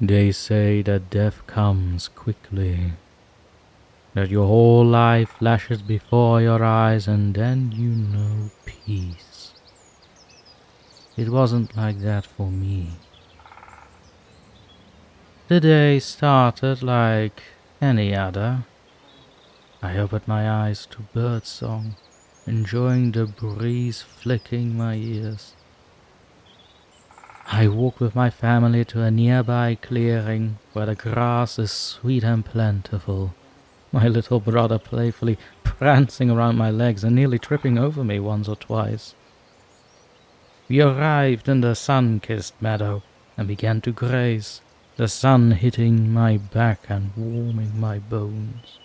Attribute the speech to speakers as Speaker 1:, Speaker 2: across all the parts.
Speaker 1: They say that death comes quickly, that your whole life flashes before your eyes and then you know peace. It wasn't like that for me. The day started like any other. I opened my eyes to birdsong, enjoying the breeze flicking my ears. I walked with my family to a nearby clearing where the grass is sweet and plentiful. My little brother playfully prancing around my legs and nearly tripping over me once or twice. We arrived in the sun-kissed meadow and began to graze, the sun hitting my back and warming my bones.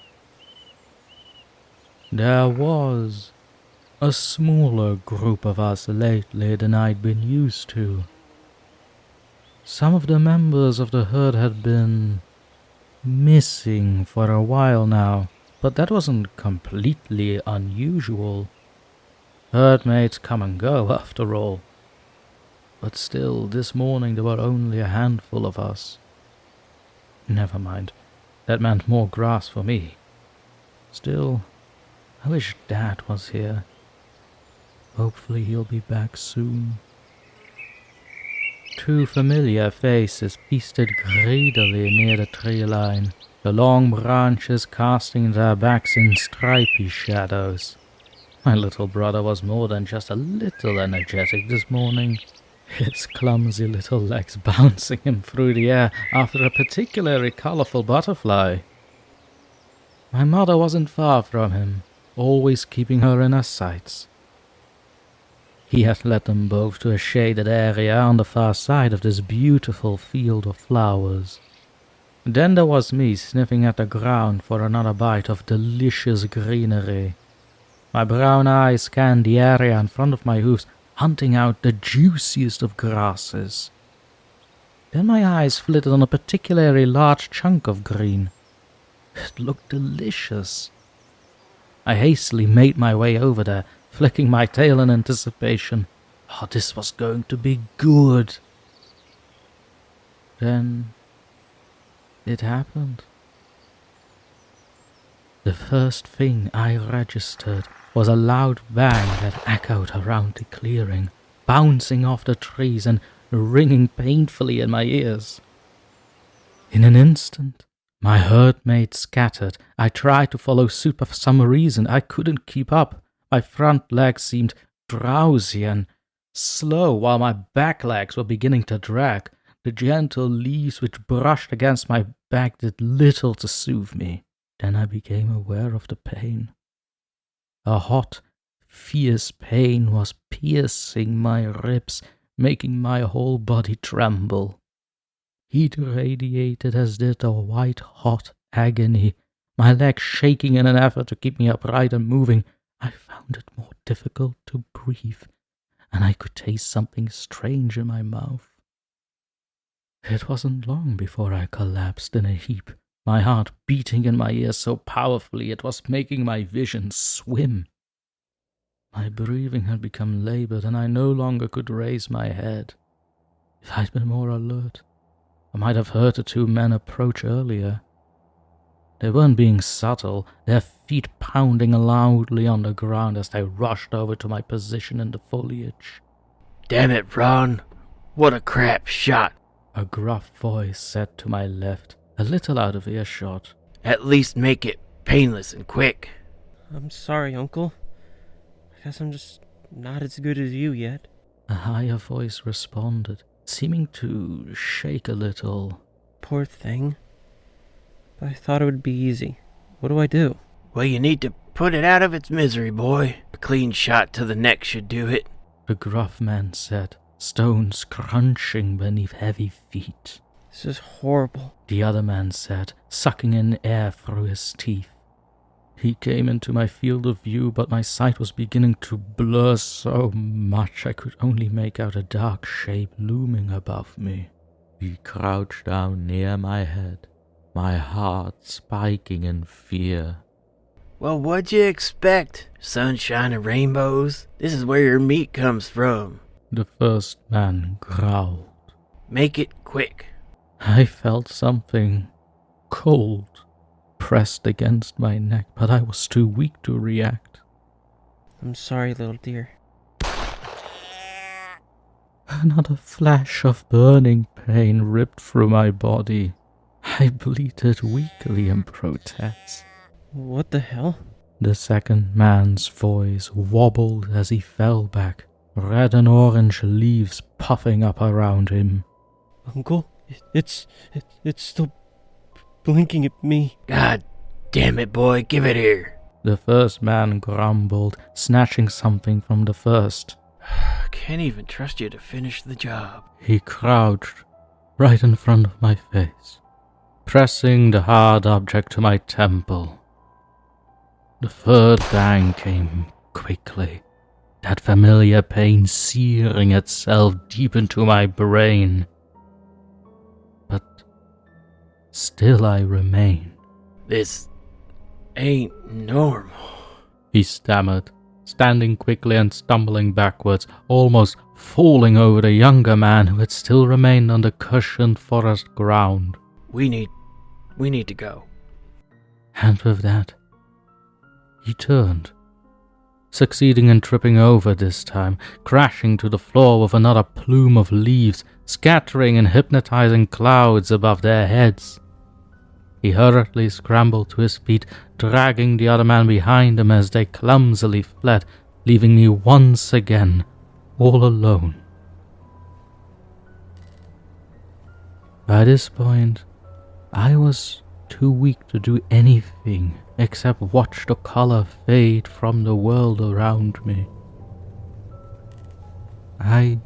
Speaker 1: There was a smaller group of us lately than I'd been used to. Some of the members of the herd had been missing for a while now, but that wasn't completely unusual. Herd mates come and go, after all. But still, this morning there were only a handful of us. Never mind, that meant more grass for me. Still, I wish Dad was here. Hopefully he'll be back soon. Two familiar faces feasted greedily near the tree line, the long branches casting their backs in stripy shadows. My little brother was more than just a little energetic this morning, his clumsy little legs bouncing him through the air after a particularly colorful butterfly. My mother wasn't far from him, always keeping her in her sights. He had led them both to a shaded area on the far side of this beautiful field of flowers. Then there was me sniffing at the ground for another bite of delicious greenery. My brown eyes scanned the area in front of my hooves, hunting out the juiciest of grasses. Then my eyes flitted on a particularly large chunk of green. It looked delicious. I hastily made my way over there, flicking my tail in anticipation. Oh, this was going to be good. Then it happened. The first thing I registered was a loud bang that echoed around the clearing, bouncing off the trees and ringing painfully in my ears. In an instant, my herd mates scattered. I tried to follow suit, but for some reason I couldn't keep up. My front legs seemed drowsy and slow, while my back legs were beginning to drag. The gentle leaves which brushed against my back did little to soothe me. Then I became aware of the pain. A hot, fierce pain was piercing my ribs, making my whole body tremble. Heat radiated as did a white-hot agony, my legs shaking in an effort to keep me upright and moving. I found it more difficult to breathe, and I could taste something strange in my mouth. It wasn't long before I collapsed in a heap, my heart beating in my ears so powerfully it was making my vision swim. My breathing had become labored, and I no longer could raise my head. If I'd been more alert, I might have heard the two men approach earlier. They weren't being subtle, their feet pounding loudly on the ground as they rushed over to my position in the foliage.
Speaker 2: "Damn it, Ron! What a crap shot!"
Speaker 1: A gruff voice said to my left, a little out of earshot.
Speaker 2: "At least make it painless and quick."
Speaker 3: "I'm sorry, Uncle. I guess I'm just not as good as you yet."
Speaker 1: A higher voice responded, seeming to shake a little.
Speaker 3: "Poor thing. But I thought it would be easy. What do I do?"
Speaker 2: "Well, you need to put it out of its misery, boy. A clean shot to the neck should do it."
Speaker 1: The gruff man said, stones crunching beneath heavy feet.
Speaker 3: "This is horrible,"
Speaker 1: the other man said, sucking in air through his teeth. He came into my field of view, but my sight was beginning to blur so much I could only make out a dark shape looming above me. He crouched down near my head, my heart spiking in fear.
Speaker 2: "Well, what'd you expect? Sunshine and rainbows? This is where your meat comes from."
Speaker 1: The first man growled.
Speaker 2: "Make it quick."
Speaker 1: I felt something cold pressed against my neck, but I was too weak to react.
Speaker 3: I'm sorry, little dear.
Speaker 1: Another flash of burning pain ripped through my body. I bleated weakly in protest.
Speaker 3: What the hell?
Speaker 1: The second man's voice wobbled as he fell back, red and orange leaves puffing up around him.
Speaker 3: Uncle, it's still blinking at me.
Speaker 2: God damn it, boy, give it here.
Speaker 1: The first man grumbled, snatching something from the first.
Speaker 2: Can't even trust you to finish the job.
Speaker 1: He crouched right in front of my face, pressing the hard object to my temple. The third bang came quickly, that familiar pain searing itself deep into my brain. But still I remained.
Speaker 2: This ain't normal.
Speaker 1: He stammered, standing quickly and stumbling backwards, almost falling over the younger man who had still remained on the cushioned forest ground.
Speaker 2: We need to go.
Speaker 1: And with that, he turned, succeeding in tripping over this time, crashing to the floor with another plume of leaves, scattering in hypnotizing clouds above their heads. He hurriedly scrambled to his feet, dragging the other man behind him as they clumsily fled, leaving me once again all alone. By this point, I was too weak to do anything except watch the color fade from the world around me. I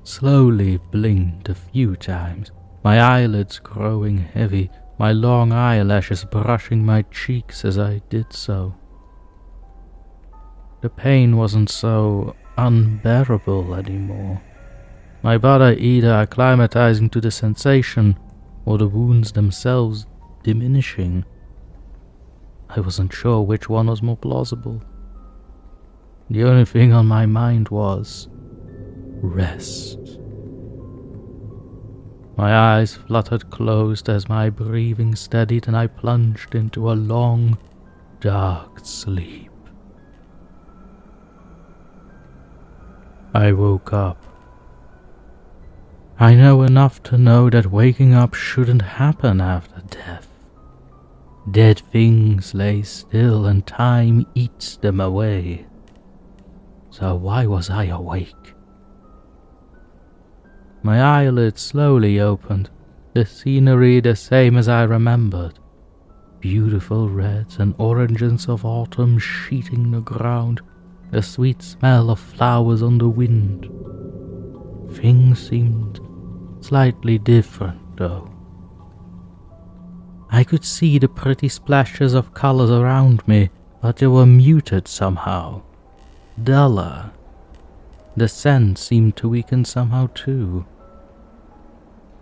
Speaker 1: slowly blinked a few times, my eyelids growing heavy, my long eyelashes brushing my cheeks as I did so. The pain wasn't so unbearable anymore. My body either acclimatizing to the sensation or the wounds themselves diminishing. I wasn't sure which one was more plausible. The only thing on my mind was rest. My eyes fluttered closed as my breathing steadied and I plunged into a long, dark sleep. I woke up. I know enough to know that waking up shouldn't happen after death. Dead things lay still and time eats them away. So why was I awake? My eyelids slowly opened, the scenery the same as I remembered. Beautiful reds and oranges of autumn sheeting the ground, the sweet smell of flowers on the wind. Things seemed slightly different, though. I could see the pretty splashes of colors around me, but they were muted somehow, duller. The scent seemed to weaken somehow too.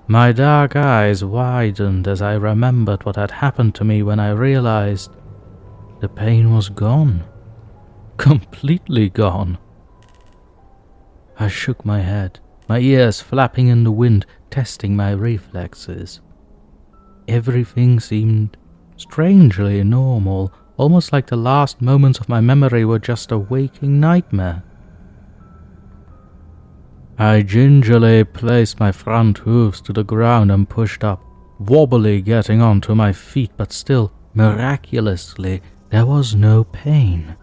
Speaker 1: My dark eyes widened as I remembered what had happened to me when I realized the pain was gone. Completely gone. I shook my head, my ears flapping in the wind, testing my reflexes. Everything seemed strangely normal, almost like the last moments of my memory were just a waking nightmare. I gingerly placed my front hooves to the ground and pushed up, wobbly getting onto my feet, but still, miraculously, there was no pain.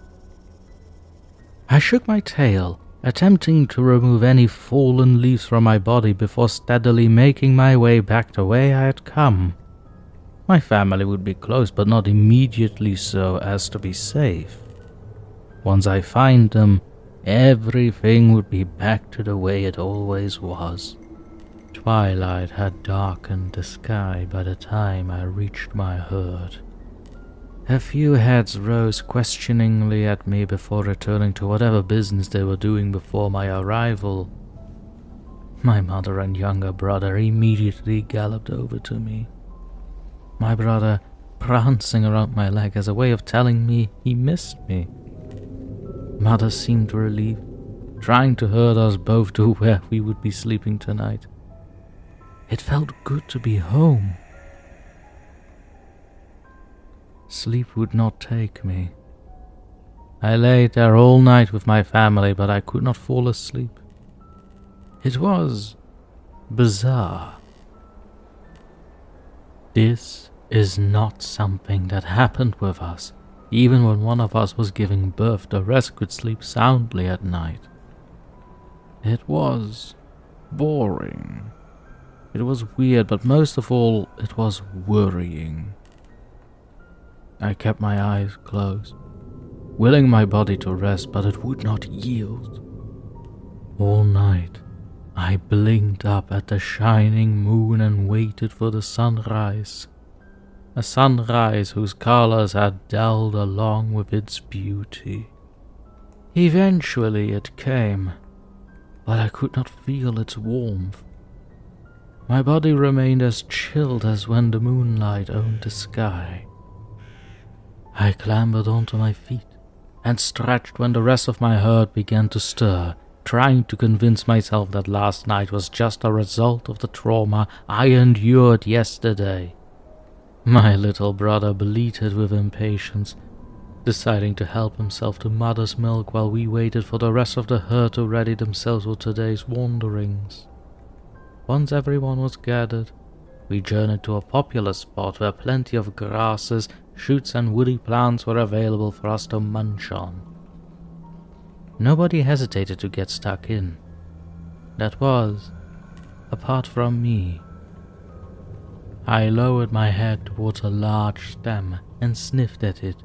Speaker 1: I shook my tail, attempting to remove any fallen leaves from my body before steadily making my way back the way I had come. My family would be close, but not immediately so as to be safe. Once I find them, everything would be back to the way it always was. Twilight had darkened the sky by the time I reached my herd. A few heads rose questioningly at me before returning to whatever business they were doing before my arrival. My mother and younger brother immediately galloped over to me. My brother prancing around my leg as a way of telling me he missed me. Mother seemed relieved, trying to herd us both to where we would be sleeping tonight. It felt good to be home. Sleep would not take me. I lay there all night with my family, but I could not fall asleep. It was bizarre. This is not something that happened with us. Even when one of us was giving birth, the rest could sleep soundly at night. It was boring. It was weird, but most of all, it was worrying. I kept my eyes closed, willing my body to rest, but it would not yield. All night, I blinked up at the shining moon and waited for the sunrise. A sunrise whose colors had dulled along with its beauty. Eventually it came, but I could not feel its warmth. My body remained as chilled as when the moonlight owned the sky. I clambered onto my feet and stretched when the rest of my herd began to stir, trying to convince myself that last night was just a result of the trauma I endured yesterday. My little brother bleated with impatience, deciding to help himself to mother's milk while we waited for the rest of the herd to ready themselves for today's wanderings. Once everyone was gathered, we journeyed to a popular spot where plenty of grasses, shoots and woody plants were available for us to munch on. Nobody hesitated to get stuck in. That was, apart from me. I lowered my head towards a large stem and sniffed at it.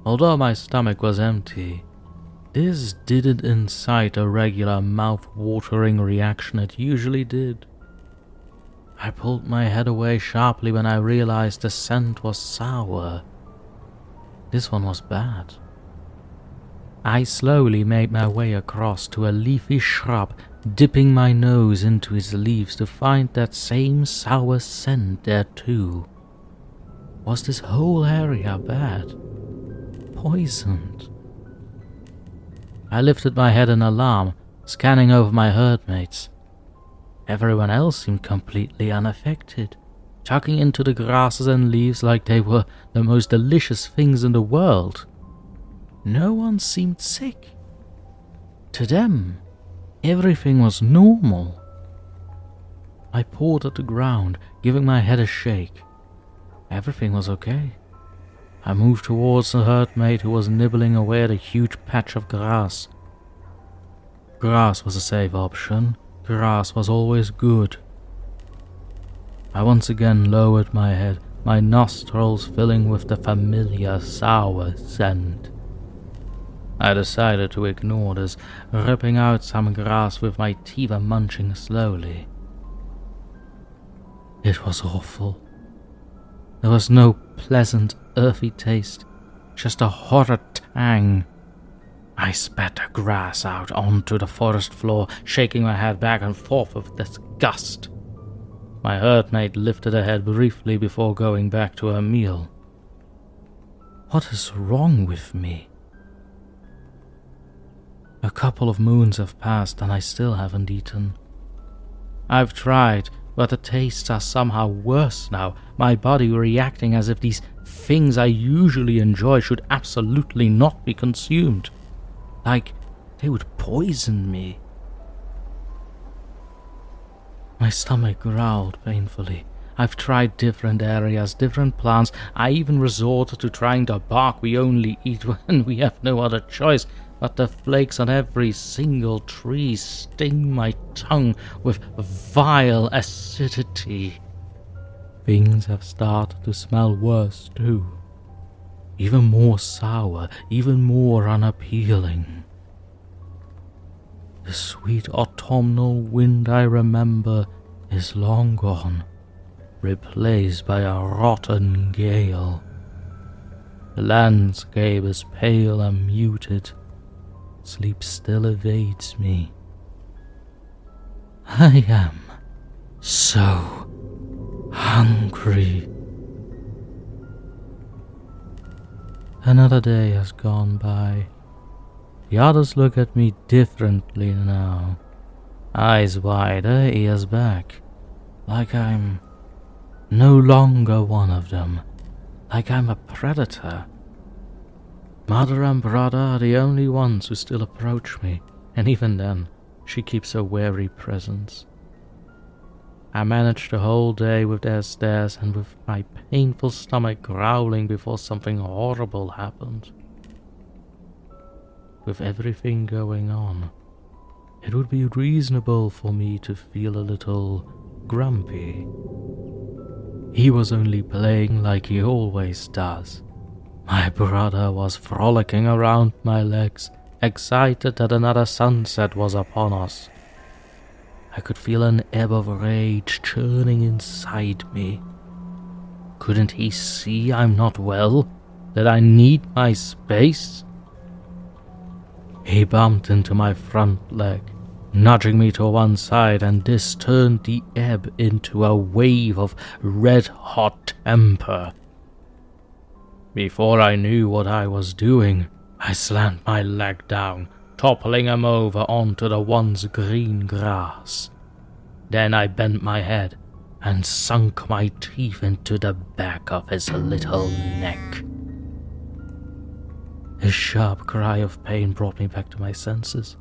Speaker 1: Although my stomach was empty, this didn't incite a regular mouth-watering reaction it usually did. I pulled my head away sharply when I realized the scent was sour. This one was bad. I slowly made my way across to a leafy shrub, dipping my nose into its leaves to find that same sour scent there too. Was this whole area bad? Poisoned? I lifted my head in alarm, scanning over my herdmates. Everyone else seemed completely unaffected, tucking into the grasses and leaves like they were the most delicious things in the world. No one seemed sick. To them, everything was normal. I pawed at the ground, giving my head a shake. Everything was okay. I moved towards the herdmate who was nibbling away at a huge patch of grass. Grass was a safe option. Grass was always good. I once again lowered my head, my nostrils filling with the familiar sour scent. I decided to ignore this, ripping out some grass with my teeth and munching slowly. It was awful. There was no pleasant, earthy taste, just a horrid tang. I spat the grass out onto the forest floor, shaking my head back and forth with disgust. My herdmate lifted her head briefly before going back to her meal. What is wrong with me? A couple of moons have passed and I still haven't eaten. I've tried, but the tastes are somehow worse now, my body reacting as if these things I usually enjoy should absolutely not be consumed. Like they would poison me. My stomach growled painfully. I've tried different areas, different plants. I even resorted to trying the bark we only eat when we have no other choice. But the flakes on every single tree sting my tongue with vile acidity. Things have started to smell worse too. Even more sour, even more unappealing. The sweet autumnal wind I remember is long gone, replaced by a rotten gale. The landscape is pale and muted. Sleep still evades me. I am so hungry. Another day has gone by. The others look at me differently now. Eyes wider, ears back. like I'm no longer one of them, like I'm a predator. Mother and brother are the only ones who still approach me, and even then, she keeps a wary presence. I managed the whole day with their stares and with my painful stomach growling before something horrible happened. With everything going on, it would be reasonable for me to feel a little grumpy. He was only playing like he always does. My brother was frolicking around my legs, excited that another sunset was upon us. I could feel an ebb of rage churning inside me. Couldn't he see I'm not well? That I need my space? He bumped into my front leg, nudging me to one side, and this turned the ebb into a wave of red-hot temper. Before I knew what I was doing, I slammed my leg down, toppling him over onto the once green grass. Then I bent my head and sunk my teeth into the back of his little neck. His sharp cry of pain brought me back to my senses.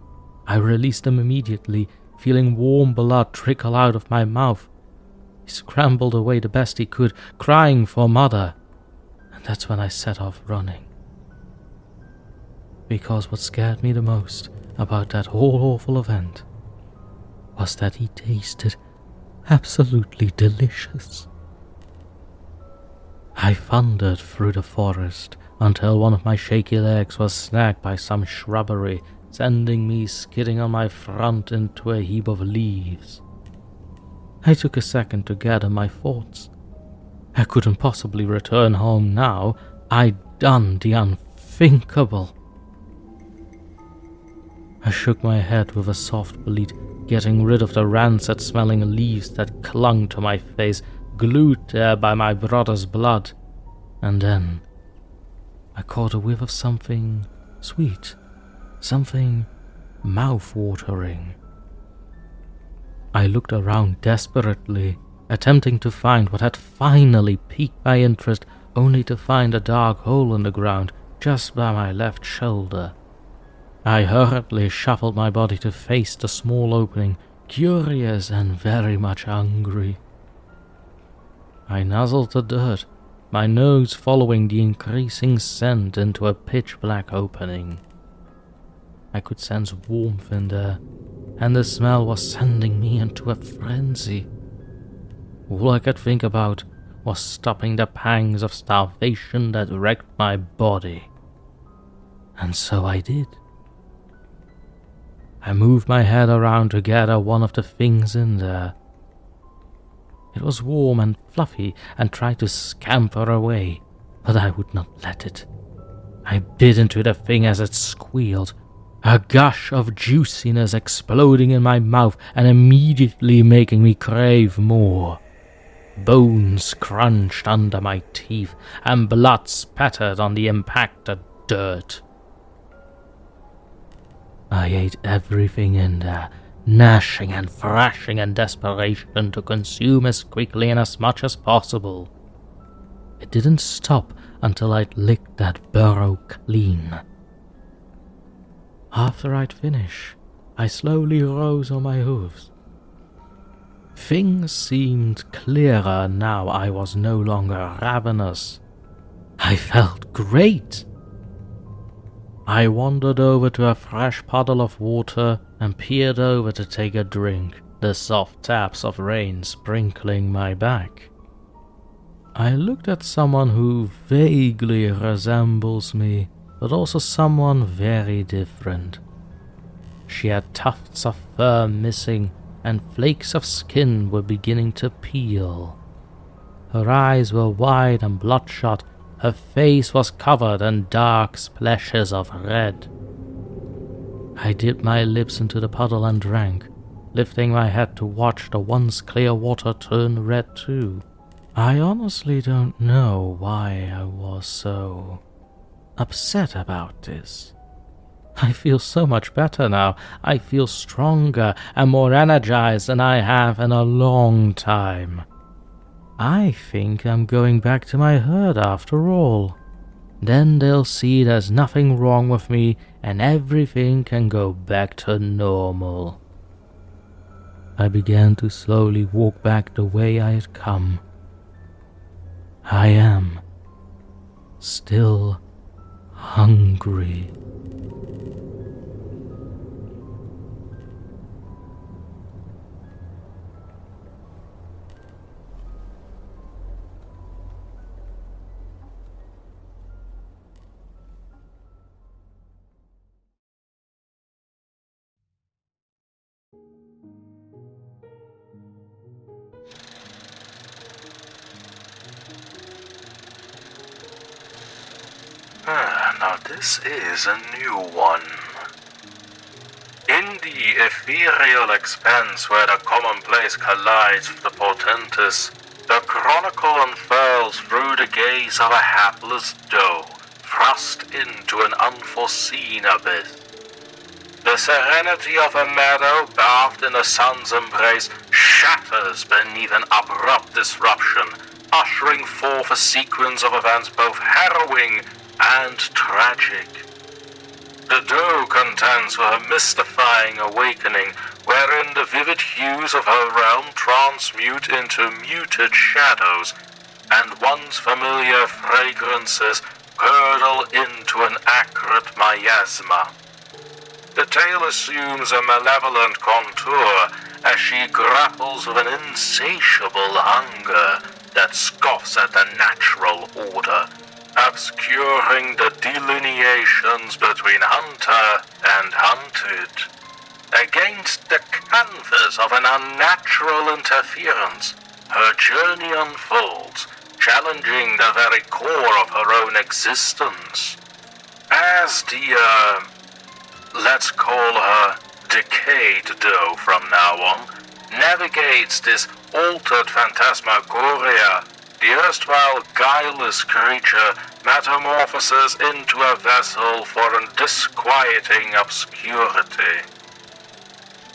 Speaker 1: I released him immediately, feeling warm blood trickle out of my mouth. He scrambled away the best he could, crying for mother, and that's when I set off running. Because what scared me the most about that whole awful event was that he tasted absolutely delicious. I thundered through the forest until one of my shaky legs was snagged by some shrubbery, sending me skidding on my front into a heap of leaves. I took a second to gather my thoughts. I couldn't possibly return home now. I'd done the unthinkable. I shook my head with a soft bleat, getting rid of the rancid-smelling leaves that clung to my face, glued there by my brother's blood. And then I caught a whiff of something sweet, something mouth-watering. I looked around desperately, attempting to find what had finally piqued my interest, only to find a dark hole in the ground just by my left shoulder. I hurriedly shuffled my body to face the small opening, curious and very much hungry. I nuzzled the dirt, my nose following the increasing scent into a pitch-black opening. I could sense warmth in there, and the smell was sending me into a frenzy. All I could think about was stopping the pangs of starvation that wrecked my body. And so I did. I moved my head around to gather one of the things in there. It was warm and fluffy and tried to scamper away, but I would not let it. I bit into the thing as it squealed, a gush of juiciness exploding in my mouth and immediately making me crave more. Bones crunched under my teeth and blood spattered on the impacted dirt. I ate everything in there, gnashing and thrashing in desperation to consume as quickly and as much as possible. It didn't stop until I'd licked that burrow clean. After I'd finished, I slowly rose on my hooves. Things seemed clearer now I was no longer ravenous. I felt great. I wandered over to a fresh puddle of water and peered over to take a drink, the soft taps of rain sprinkling my back. I looked at someone who vaguely resembles me, but also someone very different. She had tufts of fur missing, and flakes of skin were beginning to peel. Her eyes were wide and bloodshot. Her face was covered in dark splashes of red. I dipped my lips into the puddle and drank, lifting my head to watch the once clear water turn red too. I honestly don't know why I was so upset about this. I feel so much better now. I feel stronger and more energized than I have in a long time. I think I'm going back to my herd after all. Then they'll see there's nothing wrong with me and everything can go back to normal. I began to slowly walk back the way I had come. I am still hungry.
Speaker 4: Now this is a new one. In the ethereal expanse where the commonplace collides with the portentous, the chronicle unfurls through the gaze of a hapless doe, thrust into an unforeseen abyss. The serenity of a meadow bathed in the sun's embrace shatters beneath an abrupt disruption, ushering forth a sequence of events both harrowing and tragic. The doe contends with a mystifying awakening, wherein the vivid hues of her realm transmute into muted shadows, and once familiar fragrances curdle into an acrid miasma. The tale assumes a malevolent contour as she grapples with an insatiable hunger that scoffs at the natural order, obscuring the delineations between hunter and hunted. Against the canvas of an unnatural interference, her journey unfolds, challenging the very core of her own existence. As the, let's call her DecayedDoe from now on, navigates this altered phantasmagoria, the erstwhile guileless creature metamorphoses into a vessel for a disquieting obscurity.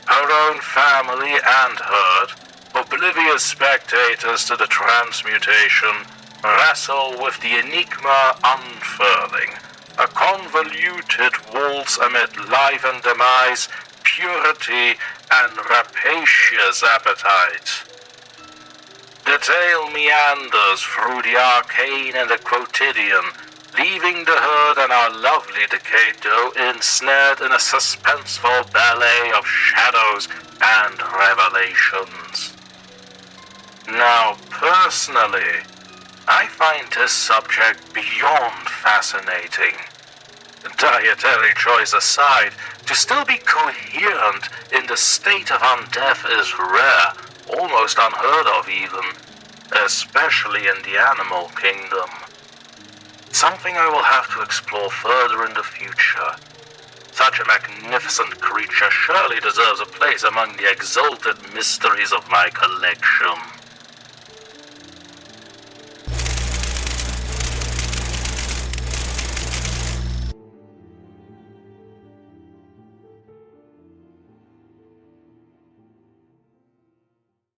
Speaker 4: Her own family and herd, oblivious spectators to the transmutation, wrestle with the enigma unfurling, a convoluted waltz amid life and demise, purity, and rapacious appetite. The tale meanders through the arcane and the quotidian, leaving the herd and our lovely DecayedDoe ensnared in a suspenseful ballet of shadows and revelations. Now, personally, I find this subject beyond fascinating. Dietary choice aside, to still be coherent in the state of undeath is rare, almost unheard of even, especially in the animal kingdom. Something I will have to explore further in the future. Such a magnificent creature surely deserves a place among the exalted mysteries of my collection.